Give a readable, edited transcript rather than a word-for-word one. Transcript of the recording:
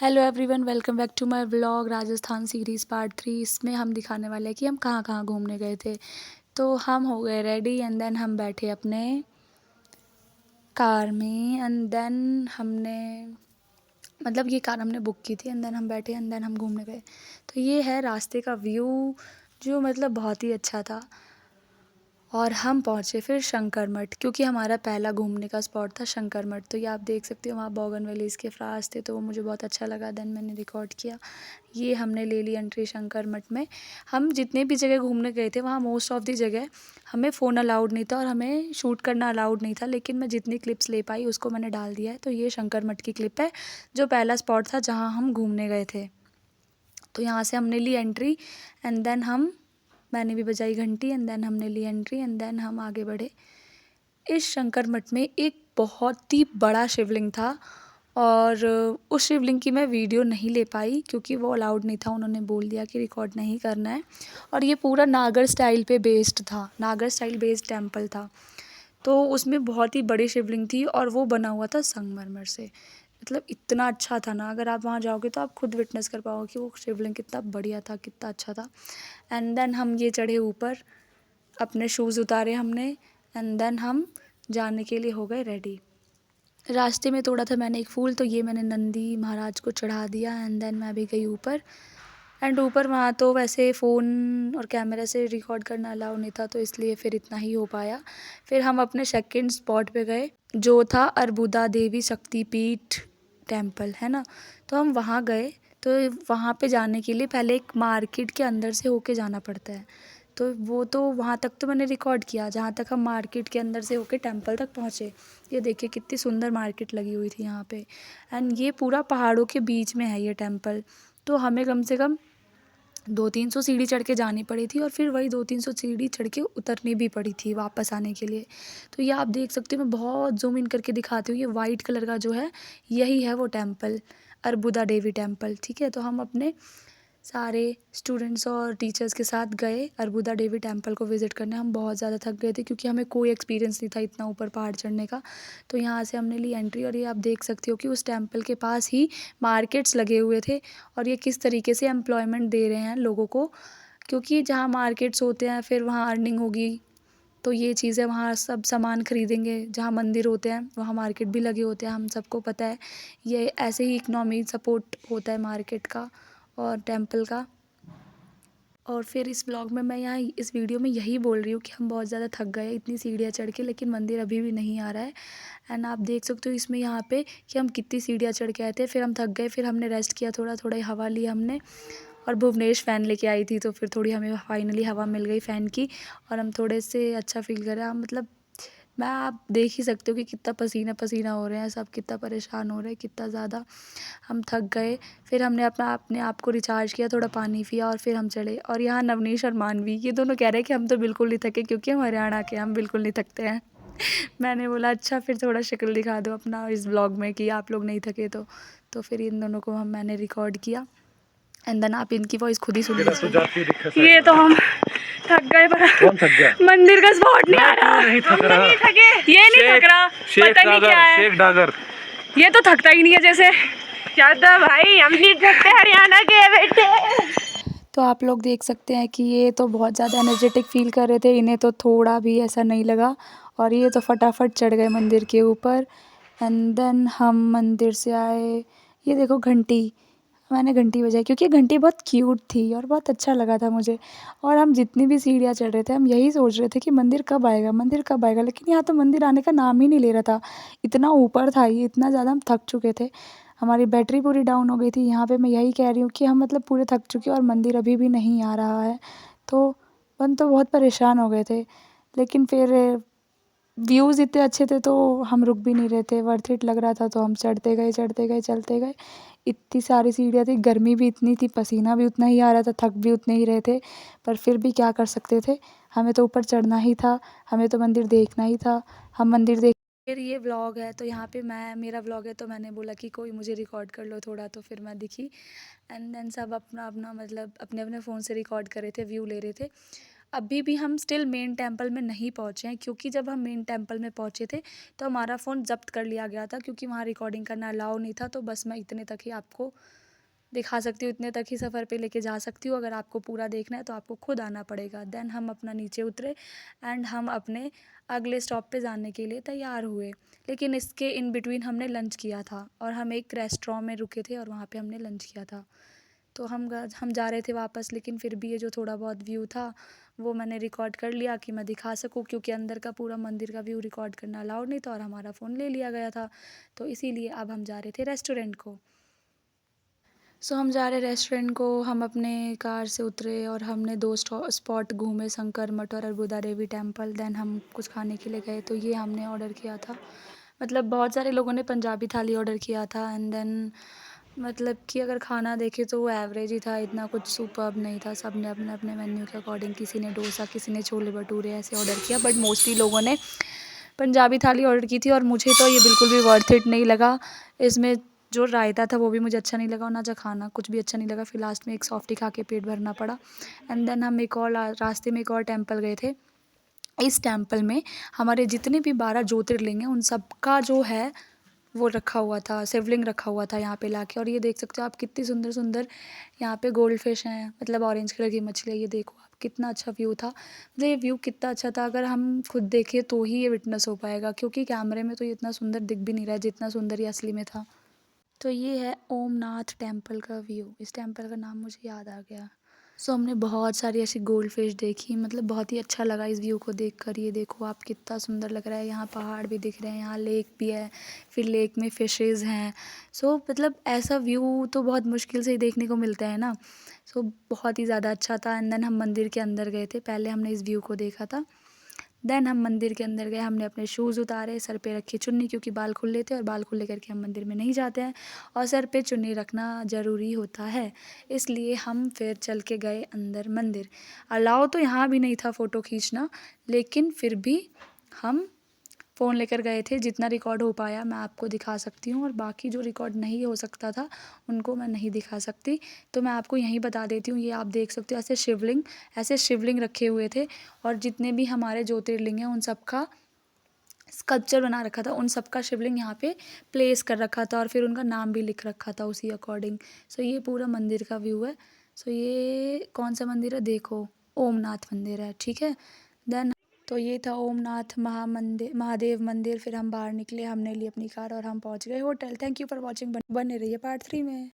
Hello everyone, welcome back to my vlog Rajasthan series part 3। इसमें हम दिखाने वाले हैं कि हम कहाँ कहाँ घूमने गए थे। तो हम हो गए रेडी एंड देन हम बैठे अपने कार में एंड देन हमने ये कार हमने बुक की थी एंड देन हम बैठे एंड देन हम घूमने गए। तो ये है रास्ते का व्यू जो बहुत ही अच्छा था। और हम पहुँचे फिर शंकर मठ, क्योंकि हमारा पहला घूमने का स्पॉट था शंकर मठ। तो ये आप देख सकते हो, वहाँ बोगनवेलीज़ के फ्लावर्स थे तो वो मुझे बहुत अच्छा लगा। देन मैंने रिकॉर्ड किया। ये हमने ले ली एंट्री शंकर मठ में। हम जितने भी जगह घूमने गए थे वहाँ मोस्ट ऑफ दी जगह हमें फ़ोन अलाउड नहीं था और हमें शूट करना अलाउड नहीं था, लेकिन मैं जितनी क्लिप्स ले पाई उसको मैंने डाल दिया है। तो ये शंकर मठ की क्लिप है जो पहला स्पॉट था जहाँ हम घूमने गए थे। तो यहाँ से हमने ली एंट्री एंड देन मैंने भी बजाई घंटी एंड देन हमने ली एंट्री एंड देन हम आगे बढ़े। इस शंकर मठ में एक बहुत ही बड़ा शिवलिंग था और उस शिवलिंग की मैं वीडियो नहीं ले पाई क्योंकि वो अलाउड नहीं था, उन्होंने बोल दिया कि रिकॉर्ड नहीं करना है। और ये पूरा नागर स्टाइल पे बेस्ड था, नागर स्टाइल बेस्ड टेम्पल था। तो उसमें बहुत ही बड़ी शिवलिंग थी और वो बना हुआ था संगमरमर से। इतना अच्छा था ना, अगर आप वहाँ जाओगे तो आप खुद विटनेस कर पाओगे कि वो शिवलिंग कितना बढ़िया था, कितना अच्छा था। एंड देन हम ये चढ़े ऊपर, अपने शूज़ उतारे हमने एंड देन हम जाने के लिए हो गए रेडी। रास्ते में तोड़ा था मैंने एक फूल, तो ये मैंने नंदी महाराज को चढ़ा दिया एंड देन मैं भी गई ऊपर। एंड ऊपर वहाँ तो वैसे फ़ोन और कैमरा से रिकॉर्ड करना अलाउ नहीं था, तो इसलिए फिर इतना ही हो पाया। फिर हम अपने सेकंड स्पॉट पे गए जो था अर्बुदा देवी शक्तिपीठ टेम्पल, है ना। तो हम वहाँ गए। तो वहाँ पे जाने के लिए पहले एक मार्केट के अंदर से होके जाना पड़ता है। तो वहाँ तक तो मैंने रिकॉर्ड किया, जहाँ तक हम मार्केट के अंदर से होके टेम्पल तक पहुँचे। ये देखिए कितनी सुंदर मार्केट लगी हुई थी यहाँ पे। एंड ये पूरा पहाड़ों के बीच में है ये टेम्पल। तो हमें कम से कम 200-300 सीढ़ी चढ़ के जानी पड़ी थी और फिर वही 200-300 सीढ़ी चढ़ के उतरनी भी पड़ी थी वापस आने के लिए। तो ये आप देख सकते हो, मैं बहुत जूम इन करके दिखाती हूँ। ये वाइट कलर का जो है यही है वो टेम्पल, अर्बुदा देवी टेम्पल, ठीक है। तो हम अपने सारे स्टूडेंट्स और टीचर्स के साथ गए अर्बुदा देवी टेम्पल को विज़िट करने। हम बहुत ज़्यादा थक गए थे क्योंकि हमें कोई एक्सपीरियंस नहीं था इतना ऊपर पहाड़ चढ़ने का। तो यहाँ से हमने ली एंट्री और ये आप देख सकते हो कि उस टेम्पल के पास ही मार्केट्स लगे हुए थे और ये किस तरीके से एम्प्लॉयमेंट दे रहे हैं लोगों को, क्योंकि जहाँ मार्केट्स होते हैं फिर वहाँ अर्निंग होगी। तो ये चीज़ें वहाँ सब सामान खरीदेंगे, जहाँ मंदिर होते हैं वहाँ मार्केट भी लगे होते हैं, हम सबको पता है। ये ऐसे ही इकनॉमी सपोर्ट होता है मार्केट का और टेम्पल का। और फिर इस ब्लॉग में मैं यहाँ इस वीडियो में यही बोल रही हूँ कि हम बहुत ज़्यादा थक गए इतनी सीढ़ियाँ चढ़ के, लेकिन मंदिर अभी भी नहीं आ रहा है। एंड आप देख सकते हो इसमें यहाँ पे कि हम कितनी सीढ़ियाँ चढ़ के आए थे। फिर हम थक गए, फिर हमने रेस्ट किया, थोड़ा थोड़ा हवा ली हमने। और भुवनेश फ़ैन लेके आई थी तो फिर थोड़ी हमें फाइनली हवा मिल गई फ़ैन की और हम थोड़े से अच्छा फील कर रहे हैं। मैं आप देख ही सकते हो कि कितना पसीना पसीना हो रहे हैं सब, कितना परेशान हो रहे हैं, कितना ज़्यादा हम थक गए। फिर हमने अपने आप को रिचार्ज किया, थोड़ा पानी पिया और फिर हम चले। और यहाँ नवनीश और मानवी ये दोनों कह रहे हैं कि हम तो बिल्कुल नहीं थके क्योंकि हम हरियाणा के, हम बिल्कुल नहीं थकते हैं। मैंने बोला अच्छा फिर थोड़ा शक्ल दिखा दो अपना इस ब्लॉग में कि आप लोग नहीं थके। तो फिर इन दोनों को मैंने रिकॉर्ड किया एंड देन आप इनकी वॉइस खुद ही सुन लीजिए। ये तो हम थक गए पर कौन थक गया? मंदिर का स्पॉट नहीं आ रहा। नहीं थक रहा। नहीं थके, ये नहीं थक रहा, पता नहीं क्या है। शेख डागर ये तो थकता ही नहीं है जैसे। ज्यादा भाई हम नहीं थकते, हरियाणा के बेटे। तो आप लोग देख सकते हैं कि ये तो बहुत ज़्यादा एनर्जेटिक फील कर रहे थे, इन्हें तो थोड़ा भी ऐसा नहीं लगा और ये तो फटाफट चढ़ गए मंदिर के ऊपर। एंड देन हम मंदिर से आए। ये देखो घंटी, मैंने घंटी बजाई क्योंकि घंटी बहुत क्यूट थी और बहुत अच्छा लगा था मुझे। और हम जितनी भी सीढ़ियाँ चढ़ रहे थे हम यही सोच रहे थे कि मंदिर कब आएगा, मंदिर कब आएगा, लेकिन यहाँ तो मंदिर आने का नाम ही नहीं ले रहा था। इतना ऊपर था ये, इतना ज़्यादा हम थक चुके थे, हमारी बैटरी पूरी डाउन हो गई थी। यहाँ पे मैं यही कह रही हूँ कि हम पूरे थक चुके और मंदिर अभी भी नहीं आ रहा है। तो हम तो बहुत परेशान हो गए थे, लेकिन फिर व्यूज़ इतने अच्छे थे तो हम रुक भी नहीं रहे थे, वर्थ इट लग रहा था तो हम चढ़ते गए चढ़ते गए चलते गए। इतनी सारी सीढ़ियाँ थी, गर्मी भी इतनी थी, पसीना भी उतना ही आ रहा था, थक भी उतने ही रहे थे, पर फिर भी क्या कर सकते थे, हमें तो ऊपर चढ़ना ही था, हमें तो मंदिर देखना ही था। हम मंदिर देख फिर ये व्लॉग है तो यहाँ पे मेरा व्लॉग है तो मैंने बोला कि कोई मुझे रिकॉर्ड कर लो थोड़ा, तो फिर मैं दिखी। एंड देन सब अपना अपना अपने अपने फ़ोन से रिकॉर्ड कर रहे थे, व्यू ले रहे थे। अभी भी हम स्टिल मेन टेम्पल में नहीं पहुँचे हैं, क्योंकि जब हम मेन टेम्पल में पहुँचे थे तो हमारा फ़ोन ज़ब्त कर लिया गया था, क्योंकि वहाँ रिकॉर्डिंग करना अलाउ नहीं था। तो बस मैं इतने तक ही आपको दिखा सकती हूँ, इतने तक ही सफ़र पे लेके जा सकती हूँ। अगर आपको पूरा देखना है तो आपको खुद आना पड़ेगा। देन हम अपना नीचे उतरे एंड हम अपने अगले स्टॉप पे जाने के लिए तैयार हुए। लेकिन इसके इन बिटवीन हमने लंच किया था और हम एक रेस्टोरेंट में रुके थे और वहाँ पे हमने लंच किया था। तो हम जा रहे थे वापस, लेकिन फिर भी ये जो थोड़ा बहुत व्यू था वो मैंने रिकॉर्ड कर लिया कि मैं दिखा सकूँ, क्योंकि अंदर का पूरा मंदिर का व्यू रिकॉर्ड करना अलाउड नहीं था और हमारा फ़ोन ले लिया गया था। तो इसीलिए अब हम जा रहे थे रेस्टोरेंट को। सो हम जा रहे रेस्टोरेंट को, हम अपने कार से उतरे और हमने 2 स्पॉट घूमे, शंकर मठ और अर्बुदा देवी टेम्पल। देन हम कुछ खाने के लिए गए, तो ये हमने ऑर्डर किया था। मतलब बहुत सारे लोगों ने पंजाबी थाली ऑर्डर किया था एंड देन मतलब कि अगर खाना देखें तो वो एवरेज ही था, इतना कुछ सुपर्ब नहीं था। सब ने अपने अपने मेन्यू के अकॉर्डिंग, किसी ने डोसा, किसी ने छोले भटूरे ऐसे ऑर्डर किया, बट मोस्टली लोगों ने पंजाबी थाली ऑर्डर की थी और मुझे तो ये बिल्कुल भी वर्थ इट नहीं लगा। इसमें जो रायता था वो भी मुझे अच्छा नहीं लगा और ना जो खाना कुछ भी अच्छा नहीं लगा। फिर लास्ट में एक सॉफ्टी खा के पेट भरना पड़ा एंड देन हम एक और रास्ते में एक और टेम्पल गए थे। इस टेम्पल में हमारे जितने भी 12 ज्योतिर्लिंग हैं उन सब का जो है वो रखा हुआ था, शिवलिंग रखा हुआ था यहाँ पे लाके। और ये देख सकते हो आप कितनी सुंदर सुंदर यहाँ पे गोल्ड फिश हैं, मतलब ऑरेंज कलर की मछली है। ये देखो आप, कितना अच्छा व्यू था। मतलब ये व्यू कितना अच्छा था, अगर हम खुद देखें तो ही ये विटनेस हो पाएगा, क्योंकि कैमरे में तो ये इतना सुंदर दिख भी नहीं रहा है जितना सुंदर ये असली में था। तो ये है ओमनाथ टेम्पल का व्यू। इस टेम्पल का नाम मुझे याद आ गया। सो हमने बहुत सारी ऐसी गोल्ड फिश देखी, मतलब बहुत ही अच्छा लगा इस व्यू को देखकर। ये देखो आप, कितना सुंदर लग रहा है। यहाँ पहाड़ भी दिख रहे हैं, यहाँ लेक भी है, फिर लेक में फिशेज़ हैं। सो मतलब ऐसा व्यू तो बहुत मुश्किल से ही देखने को मिलता है ना। सो बहुत ही ज़्यादा अच्छा था। एंड देन हम मंदिर के अंदर गए थे, पहले हमने इस व्यू को देखा था। देन हम मंदिर के अंदर गए, हमने अपने शूज़ उतारे, सर पे रखी चुन्नी, क्योंकि बाल खुले थे और बाल खुले करके हम मंदिर में नहीं जाते हैं और सर पे चुन्नी रखना ज़रूरी होता है। इसलिए हम फिर चल के गए अंदर मंदिर। अलाउ तो यहाँ भी नहीं था फ़ोटो खींचना, लेकिन फिर भी हम फ़ोन लेकर गए थे। जितना रिकॉर्ड हो पाया मैं आपको दिखा सकती हूँ और बाकी जो रिकॉर्ड नहीं हो सकता था उनको मैं नहीं दिखा सकती। तो मैं आपको यहीं बता देती हूँ, ये आप देख सकते हो ऐसे शिवलिंग रखे हुए थे और जितने भी हमारे ज्योतिर्लिंग हैं उन सब का स्कल्पचर बना रखा था, उन सब का शिवलिंग यहाँ पे प्लेस कर रखा था और फिर उनका नाम भी लिख रखा था उसी अकॉर्डिंग। सो ये पूरा मंदिर का व्यू है। सो ये कौन सा मंदिर है, देखो ओमनाथ मंदिर है, ठीक है। देन तो ये था ओमनाथ महादेव मंदिर। फिर हम बाहर निकले, हमने ली अपनी कार और हम पहुँच गए hotel. Thank you for watching, बने रहिए पार्ट 3 में।